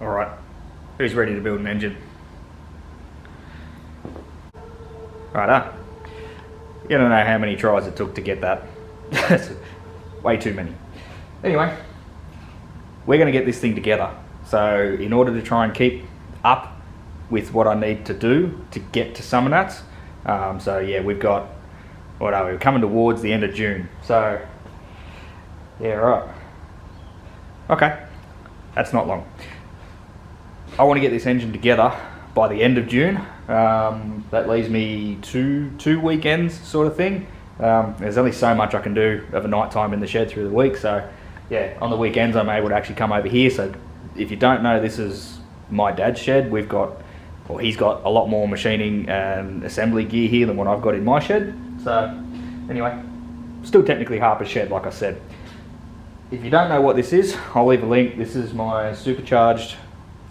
Alright, who's ready to build an engine? Righto. You don't know how many tries it took to get that. Way too many. Anyway, we're going to get this thing together. So in order to try and keep up with what I need to do to get to Summernats, so yeah, we've got, what are we, we're coming towards the end of June. So, yeah, right. Okay, that's not long. I want to get this engine together by the end of June. That leaves me two weekends sort of thing. There's only so much I can do of a night time in the shed through the week, so yeah, on the weekends I'm able to actually come over here. So if you don't know, this is my dad's shed. He's got a lot more machining and assembly gear here than what I've got in my shed. So anyway, still technically Harper's shed, like I said. If you don't know what this is, I'll leave a link. This is my supercharged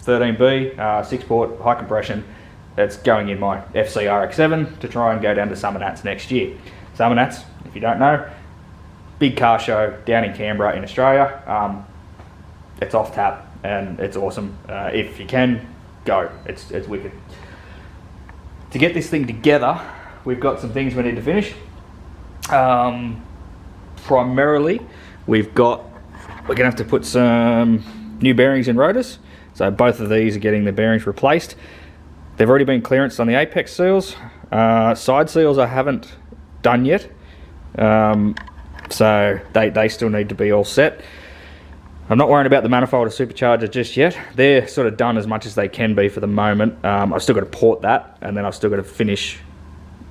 13B, 6-port high compression. That's going in my FCRX7 to try and go down to Summernats next year. Summernats, if you don't know, big car show down in Canberra in Australia. It's off tap and it's awesome. If you can, go. It's wicked. To get this thing together, we've got some things we need to finish. Primarily, we're gonna have to put some new bearings in rotors. So both of these are getting the bearings replaced. They've already been clearanced on the apex seals. Side seals I haven't done yet. So they still need to be all set. I'm not worrying about the manifold or supercharger just yet. They're sort of done as much as they can be for the moment. I've still got to port that, and then I've still got to finish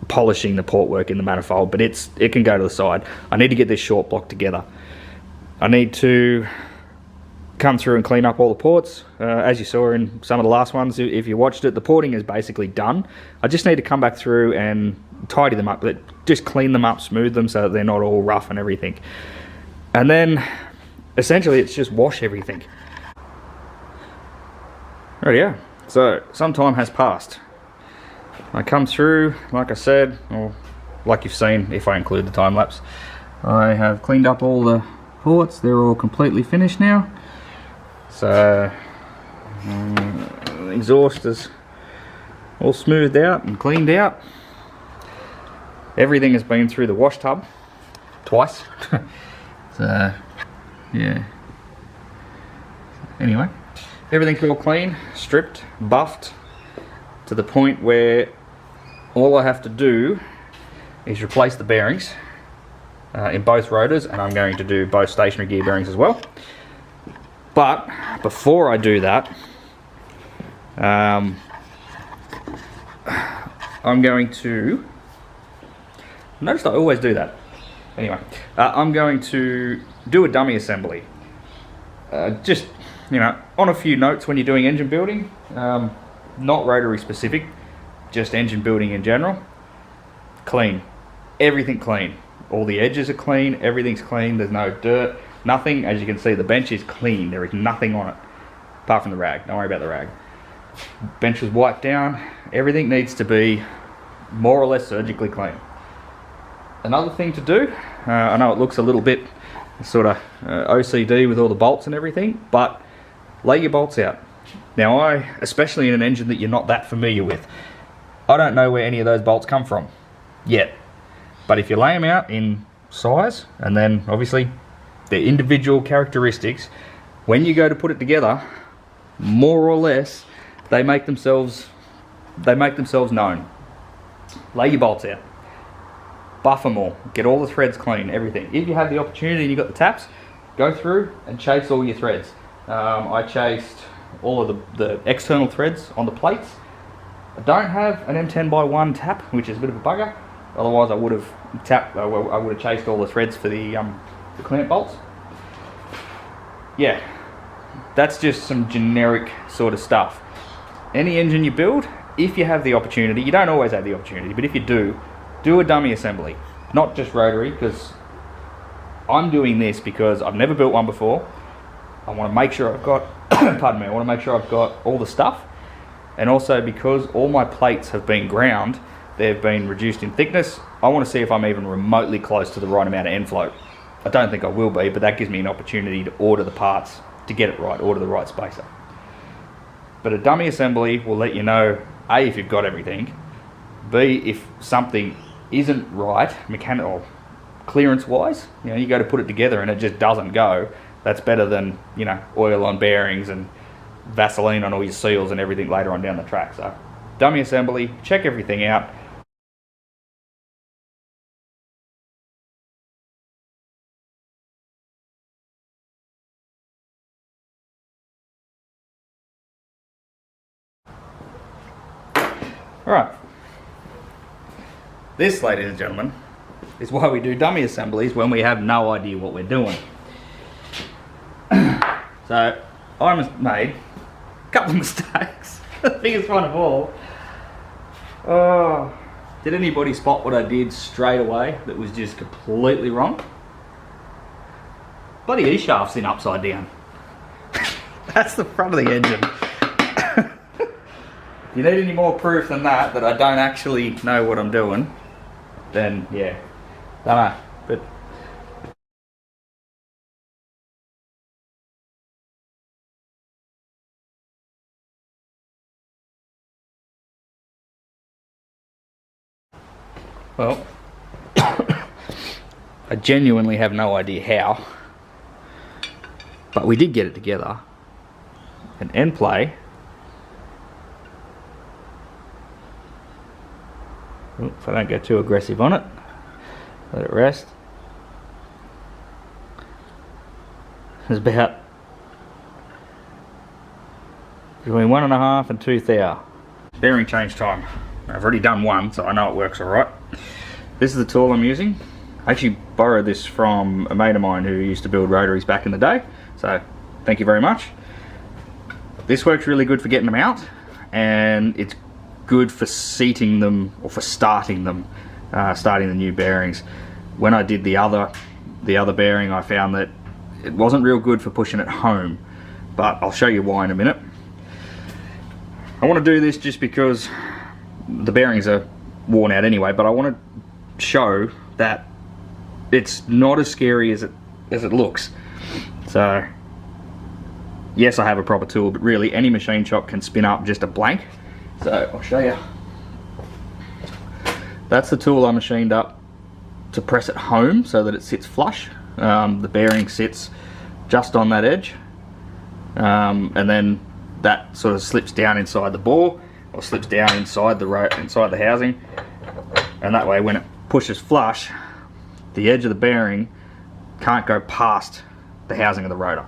polishing the port work in the manifold, but it can go to the side. I need to get this short block together. I need to come through and clean up all the ports. As you saw in some of the last ones, if you watched it, the porting is basically done. I just need to come back through and tidy them up, just clean them up, smooth them so that they're not all rough and everything. And then essentially it's just wash everything. Rightio. So some time has passed. I come through, like I said, or like you've seen if I include the time lapse. I have cleaned up all the ports. They're all completely finished now. So the exhaust is all smoothed out and cleaned out. Everything has been through the wash tub twice. So yeah. Anyway, everything's all clean, stripped, buffed to the point where all I have to do is replace the bearings in both rotors, and I'm going to do both stationary gear bearings as well. But before I do that, I'm going to, notice I always do that. Anyway, I'm going to do a dummy assembly. Just, on a few notes when you're doing engine building, not rotary specific, just engine building in general. Clean. Everything clean. All the edges are clean, everything's clean, there's no dirt. Nothing, as you can see, the bench is clean. There is nothing on it, apart from the rag. Don't worry about the rag. Bench was wiped down. Everything needs to be more or less surgically clean. Another thing to do, I know it looks a little bit sort of OCD with all the bolts and everything, but lay your bolts out. Now especially in an engine that you're not that familiar with, I don't know where any of those bolts come from yet. But if you lay them out in size, and then obviously their individual characteristics, when you go to put it together, more or less they make themselves known. Lay your bolts out, buff them all, get all the threads clean, everything. If you have the opportunity and you've got the taps, go through and chase all your threads. I chased all of the external threads on the plates. I don't have an M10x1 tap, which is a bit of a bugger. Otherwise I would have chased all the threads for the clamp bolts. Yeah, that's just some generic sort of stuff. Any engine you build, if you have the opportunity, you don't always have the opportunity, but if you do a dummy assembly. Not just rotary, because I'm doing this because I've never built one before. I want to make sure I've got, pardon me, I want to make sure I've got all the stuff, and also because all my plates have been ground, they've been reduced in thickness. I want to see if I'm even remotely close to the right amount of end float. I don't think I will be, but that gives me an opportunity to order the parts to get it right, order the right spacer. But a dummy assembly will let you know, A, if you've got everything, B, if something isn't right, mechanical, clearance wise, you know, you go to put it together and it just doesn't go. That's better than, you know, oil on bearings and Vaseline on all your seals and everything later on down the track. So dummy assembly, check everything out. Alright, this, ladies and gentlemen, is why we do dummy assemblies when we have no idea what we're doing. So, I made a couple of mistakes. The biggest one of all. Oh, did anybody spot what I did straight away that was just completely wrong? Bloody E-shaft's in upside down. That's the front of the engine. If you need any more proof than that I don't actually know what I'm doing, then yeah, don't know. But well, I genuinely have no idea how, but we did get it together. An end play. If I don't go too aggressive on it, let it rest. It's about between 1.5 and 2 thou. Bearing change time. I've already done one, so I know it works alright. This is the tool I'm using. I actually borrowed this from a mate of mine who used to build rotaries back in the day, so thank you very much. This works really good for getting them out, and it's good for seating them or for starting them, starting the new bearings. When I did the other bearing, I found that it wasn't real good for pushing it home, but I'll show you why in a minute. I want to do this just because the bearings are worn out anyway, but I want to show that it's not as scary as it looks. So yes, I have a proper tool, but really any machine shop can spin up just a blank. So I'll show you. That's the tool I machined up to press it home so that it sits flush. The bearing sits just on that edge, and then that sort of slips down inside the bore, or slips down inside the housing, and that way when it pushes flush, the edge of the bearing can't go past the housing of the rotor.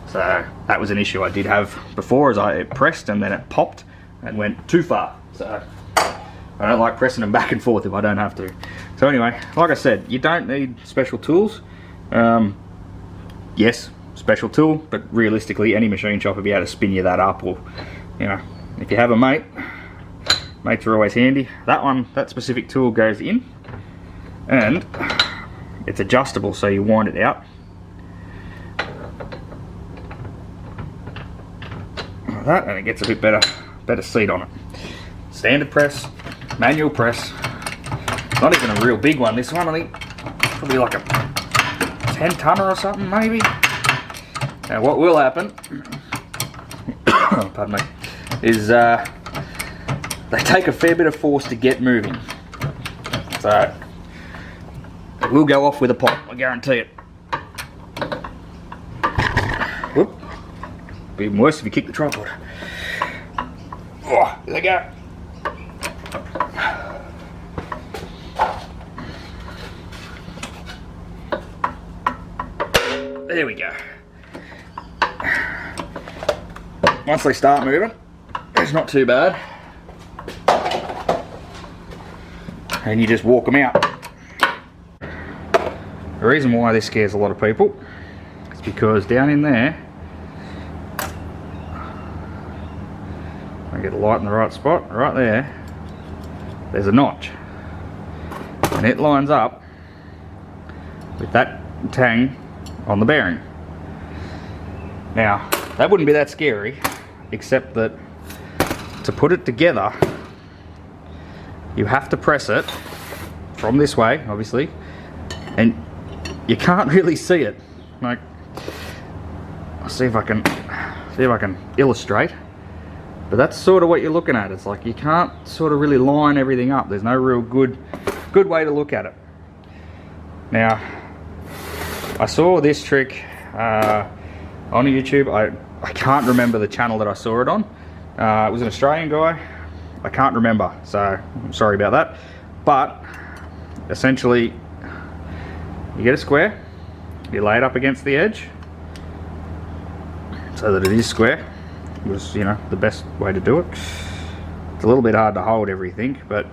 So that was an issue I did have before, as it pressed and then it popped and went too far. So I don't like pressing them back and forth if I don't have to. So anyway, like I said, you don't need special tools. Yes, special tool, but realistically any machine shop will be able to spin you that up, or you know, if you have a mate, mates are always handy. That specific tool goes in and it's adjustable, so you wind it out like that and it gets a bit better seat on it. Standard press, manual press, not even a real big one, this one. I think probably like a 10 tonner or something maybe. Now what will happen pardon me, is they take a fair bit of force to get moving, so it will go off with a pop, I guarantee it. Whoop. Be even worse if you kick the tripod. Oh, there they go. There we go. Once they start moving, it's not too bad. And you just walk them out. The reason why this scares a lot of people is because down in there, I get the light in the right spot, right there, there's a notch. And it lines up with that tang on the bearing. Now, that wouldn't be that scary, except that to put it together, you have to press it from this way, obviously, and you can't really see it. Like, I'll see if I can illustrate. But that's sort of what you're looking at. It's like you can't sort of really line everything up. There's no real good way to look at it. Now, I saw this trick on YouTube. I can't remember the channel that I saw it on. It was an Australian guy. I can't remember, so I'm sorry about that. But essentially, you get a square, you lay it up against the edge so that it is square. It was, you know, the best way to do it. It's a little bit hard to hold everything, but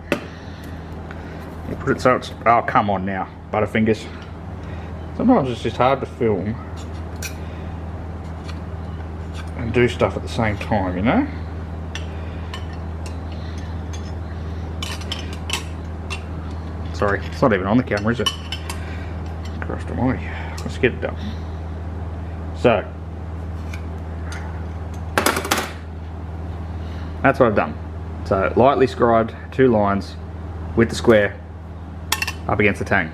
you put it so it's, oh come on now, Butterfingers. Sometimes it's just hard to film and do stuff at the same time, you know? Sorry, it's not even on the camera, is it? Christ almighty. Let's get it done. So, that's what I've done. So, lightly scribed 2 lines with the square up against the tang.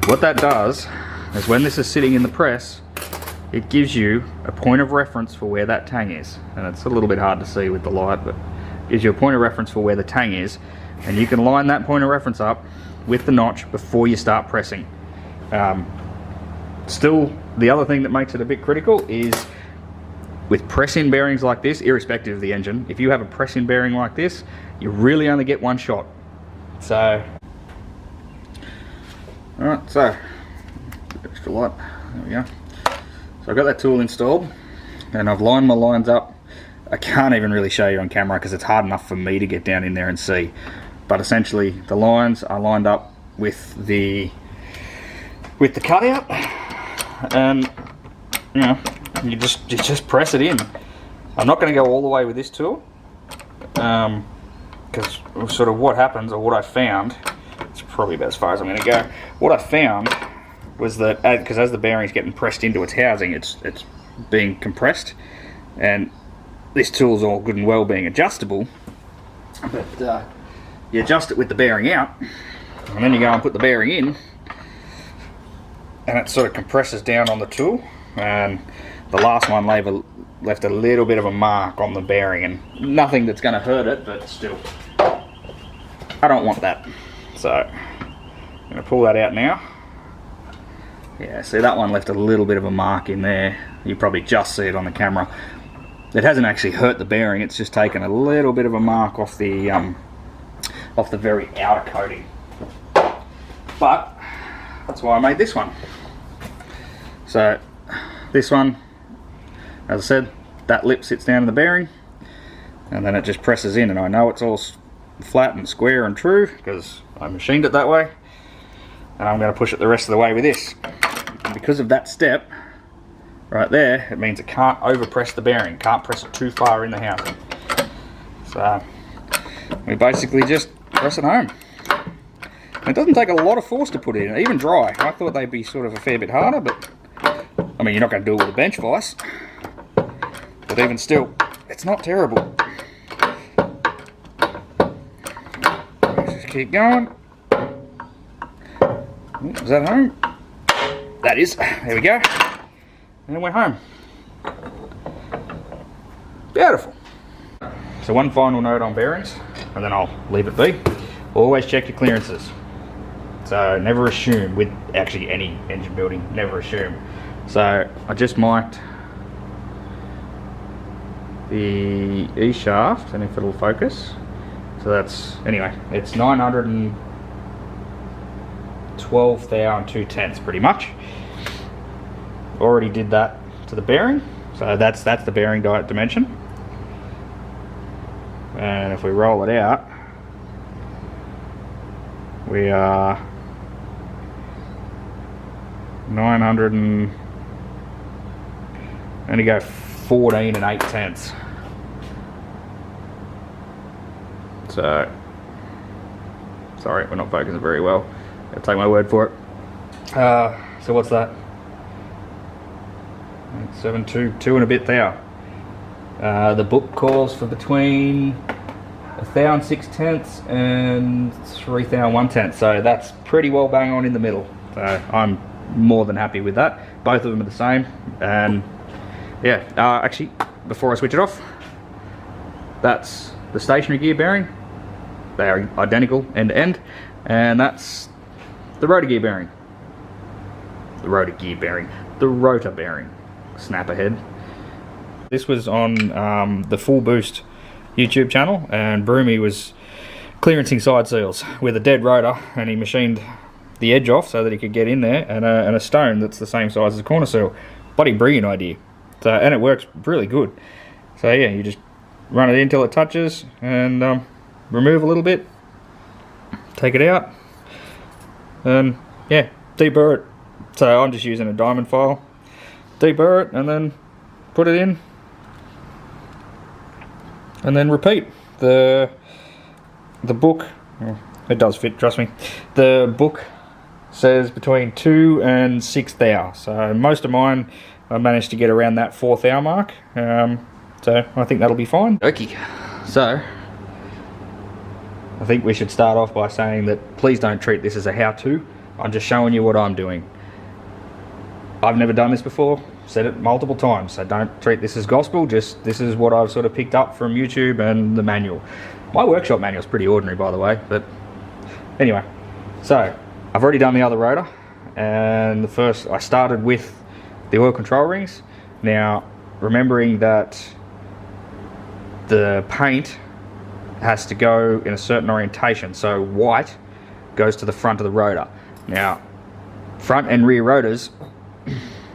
What that does is when this is sitting in the press, it gives you a point of reference for where that tang is. And it's a little bit hard to see with the light, but it gives you a point of reference for where the tang is. And you can line that point of reference up with the notch before you start pressing. Still, the other thing that makes it a bit critical is with press-in bearings like this, irrespective of the engine, if you have a press-in bearing like this, you really only get one shot. So, alright, so, extra light, there we go. So I've got that tool installed, and I've lined my lines up. I can't even really show you on camera because it's hard enough for me to get down in there and see. But essentially, the lines are lined up with the cutout, and you know, you just press it in. I'm not going to go all the way with this tool, because sort of what happens, or what I found, it's probably about as far as I'm going to go. What I found was that because as the bearing's getting pressed into its housing, it's being compressed, and this tool's all good and well being adjustable, but you adjust it with the bearing out, and then you go and put the bearing in, and it sort of compresses down on the tool, and the last one left a little bit of a mark on the bearing, and nothing that's going to hurt it, but still, I don't want that. So I'm going to pull that out now. Yeah, see, that one left a little bit of a mark in there. You probably just see it on the camera. It hasn't actually hurt the bearing, it's just taken a little bit of a mark off the very outer coating. But that's why I made this one. So this one, as I said, that lip sits down in the bearing, and then it just presses in, and I know it's all flat and square and true because I machined it that way, and I'm going to push it the rest of the way with this. And because of that step right there, it means it can't overpress the bearing, can't press it too far in the housing. So we basically just press it home. It doesn't take a lot of force to put it in, even dry. I thought they'd be sort of a fair bit harder, but I mean, you're not going to do it with a bench vise, but even still, it's not terrible. Let's just keep going. Is that home? That is. There we go. And then we're home. Beautiful. So one final note on bearings, and then I'll leave it be. Always check your clearances. So never assume, with actually any engine building, never assume. So I just marked the E shaft, and if it'll focus. So that's, anyway, it's 912 thou and 2/10 pretty much. Already did that to the bearing, so that's the bearing dimension. And if we roll it out, we are 900 and only go 14 and 8/10. So sorry, we're not focusing very well. I'll take my word for it. So what's that? 7.2 and a bit thou. The book calls for between 1 thou and 6/10 and 3 thou and 1/10. So that's pretty well bang on in the middle. So I'm more than happy with that. Both of them are the same. And yeah, actually, before I switch it off, that's the stationary gear bearing. They are identical end to end. And that's the rotor gear bearing. The rotor bearing. Snap ahead. This was on the Full Boost YouTube channel, and Broomy was clearancing side seals with a dead rotor, and he machined the edge off so that he could get in there, and a stone that's the same size as a corner seal. Bloody brilliant idea. So, and it works really good. So yeah, you just run it in until it touches, and remove a little bit, take it out, and yeah, deburr it. So I'm just using a diamond file. Deburr it and then put it in, and then repeat. The book, it does fit, trust me. The book says between 2 and 6 thou. So most of mine I managed to get around that 4 thou mark. So I think that'll be fine. Okay, so I think we should start off by saying that please don't treat this as a how-to. I'm just showing you what I'm doing. I've never done this before, said it multiple times, so don't treat this as gospel. Just this is what I've sort of picked up from YouTube and the manual. My workshop manual is pretty ordinary, by the way, but anyway. So I've already done the other rotor, and I started with the oil control rings. Now, remembering that the paint has to go in a certain orientation, so white goes to the front of the rotor. Now, front and rear rotors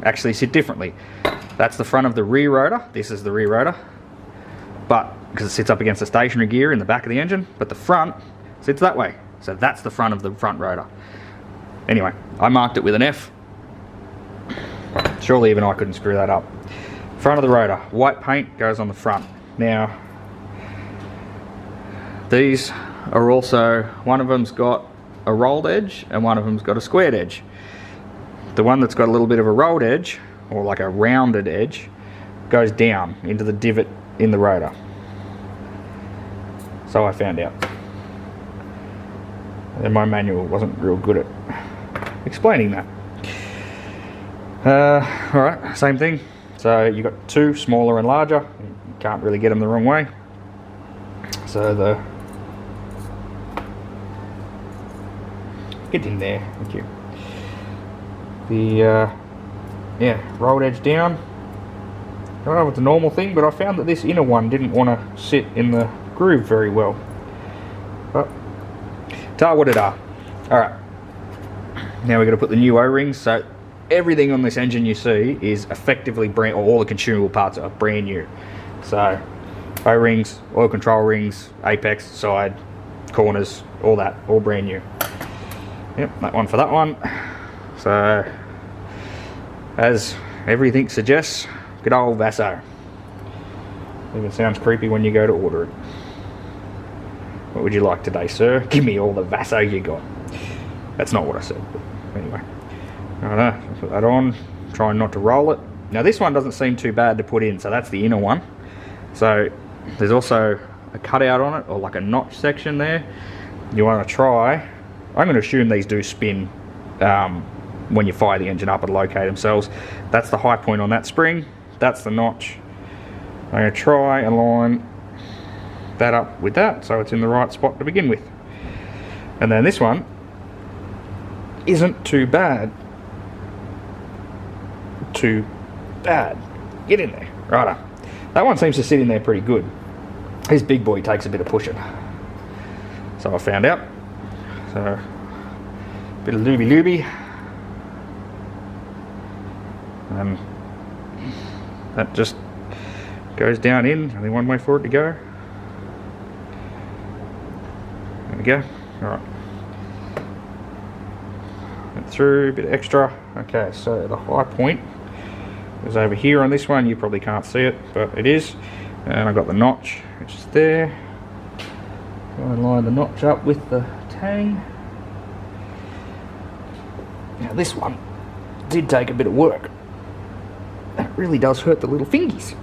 actually sit differently. That's the front of the rear rotor, this is the rear rotor, but because it sits up against the stationary gear in the back of the engine, but the front sits that way, so that's the front of the front rotor. Anyway, I marked it with an F. Surely even I couldn't screw that up. Front of the rotor, white paint goes on the front. Now, these are also, one of them's got a rolled edge and one of them's got a squared edge. The one that's got a little bit of a rolled edge, or like a rounded edge, goes down into the divot in the rotor. So I found out. And my manual wasn't real good at explaining that. Alright, same thing. So you've got two, smaller and larger. You can't really get them the wrong way. So get in there, thank you. The rolled edge down. I don't know if it's a normal thing, but I found that this inner one didn't want to sit in the groove very well. But tell what it are. Alright, now we're going to put the new O-rings. So everything on this engine you see is effectively brand, or all the consumable parts are brand new. So O-rings, oil control rings, apex, side, corners, all that, all brand new. Yep, that one for that one. So, as everything suggests, good old Vasso. Even sounds creepy when you go to order it. What would you like today, sir? Give me all the Vasso you got. That's not what I said, but anyway. Alright, put that on, trying not to roll it. Now this one doesn't seem too bad to put in, so that's the inner one. So, there's also a cutout on it, or like a notch section there. You want to try, I'm going to assume these do spin when you fire the engine up and locate themselves. That's the high point on that spring, that's the notch. I'm going to try and line that up with that so it's in the right spot to begin with. And then this one isn't too bad. Get in there. Righto. That one seems to sit in there pretty good. This big boy takes a bit of pushing. So I found out. So, a bit of looby-looby. And that just goes down in. Only one way for it to go. There we go. Alright. Went through, a bit extra. Okay, so the high point is over here on this one. You probably can't see it, but it is. And I've got the notch, which is there. Go and line the notch up with the tang. Now this one did take a bit of work. That really does hurt the little fingies.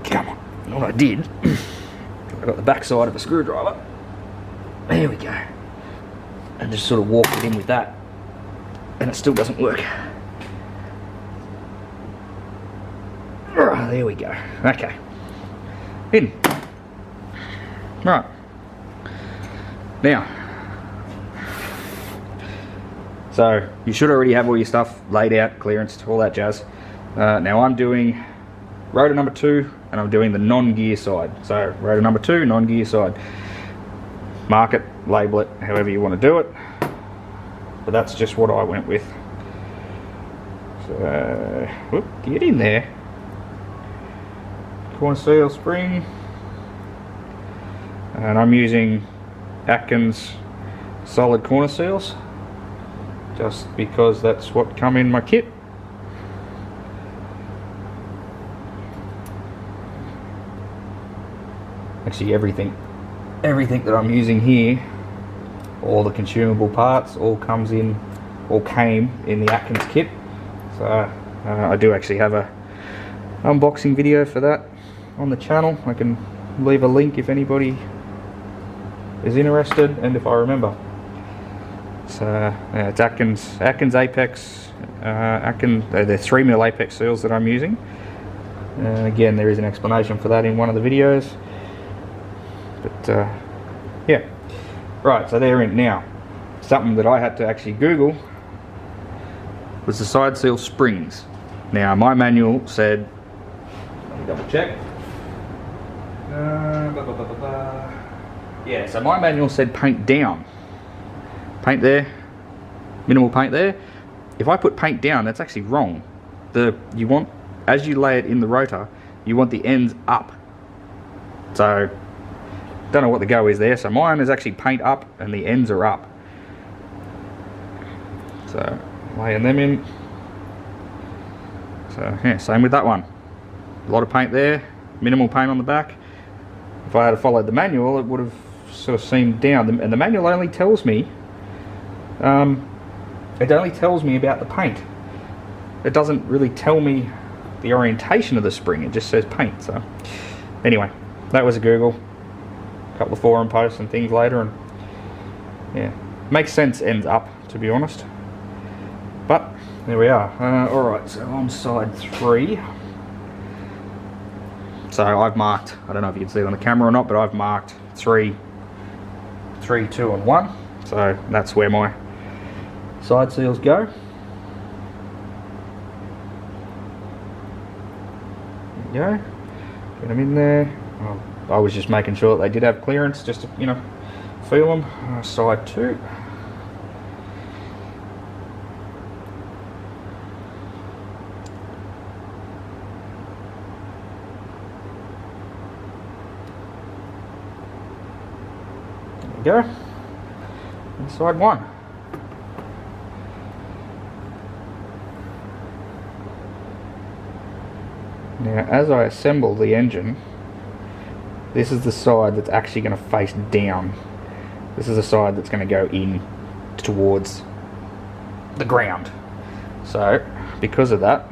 Come on. And what I did, I got the back side of a screwdriver. There we go. And just sort of walked it in with that. And it still doesn't work. There we go. Okay. in. Right. Now, so you should already have all your stuff laid out, clearanced, all that jazz. Now I'm doing rotor number 2, and I'm doing the non-gear side. So rotor number 2, non-gear side. Mark it, label it, however you want to do it. But that's just what I went with. So, whoop, get in there. Corner seal spring. And I'm using Atkins solid corner seals, just because that's what come in my kit. Actually everything that I'm using here, all the consumable parts, all came in the Atkins kit. So I do actually have a unboxing video for that on the channel. I can leave a link if anybody is interested and if I remember. So it's Atkins Apex, they're 3mm Apex seals that I'm using. Again, there is an explanation for that in one of the videos. But yeah, right, so they're in. Now, something that I had to actually Google was the side seal springs. Now my manual said, let me double check. Yeah, so my manual said paint down. Paint there, minimal paint there. If I put paint down, that's actually wrong. You want, as you lay it in the rotor, you want the ends up. So, don't know what the go is there. So mine is actually paint up and the ends are up. So, laying them in. So yeah, same with that one. A lot of paint there, minimal paint on the back. If I had followed the manual, it would have sort of seemed down. And the manual only tells me, about the paint. It doesn't really tell me the orientation of the spring. It just says paint. So anyway, that was a Google. A couple of forum posts and things later, and yeah, makes sense ends up, to be honest. But there we are. Alright, so on side 3. So I've marked, I don't know if you can see it on the camera or not, but I've marked 3, 2 and 1. So that's where my side seals go. There we go. Get them in there. Well, I was just making sure that they did have clearance, just to, you know, feel them. Side 2. Go, and side 1. Now as I assemble the engine, this is the side that's actually going to face down. This is the side that's going to go in towards the ground. So because of that,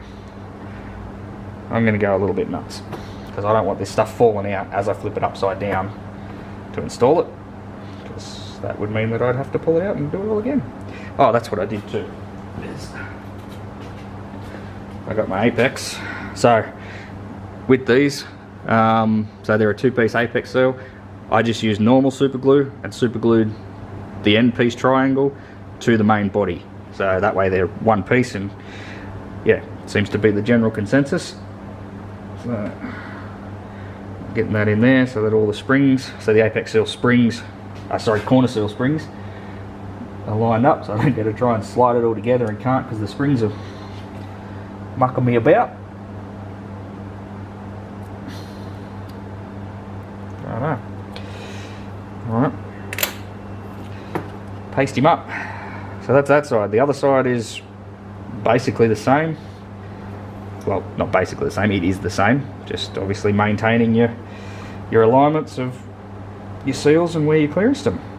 I'm going to go a little bit nuts, because I don't want this stuff falling out as I flip it upside down to install it. That would mean that I'd have to pull it out and do it all again. Oh, that's what I did too. I got my Apex. So with these, so they're a 2-piece Apex seal. I just used normal super glue and super glued the end piece triangle to the main body. So that way they're one piece, and yeah, seems to be the general consensus. So getting that in there so that all the springs, so the Apex seal springs, corner seal springs are lined up, so I don't get to try and slide it all together and can't, because the springs are mucking me about. I don't know. Alright. Paste him up. So that's that side. The other side is basically the same. Well, not basically the same, it is the same. Just obviously maintaining your alignments of your seals and where you clearanced them.